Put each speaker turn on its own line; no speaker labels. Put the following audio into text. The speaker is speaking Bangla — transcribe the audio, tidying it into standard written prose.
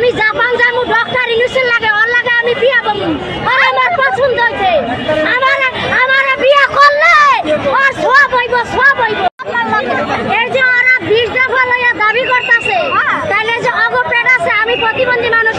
আমি জাপান যাবো ডক্টর ইউনুসের লাগে ওর লাগে আমি বিয়া করব আর আমার পছন্দ হইছে আমার বিয়া করলে ওর সব হইব এই যে ওরা 20 দফা লইয়া দাবি করতেছে তাহলে যে অগপেট আছে আমি প্রতিবন্ধী মানুষ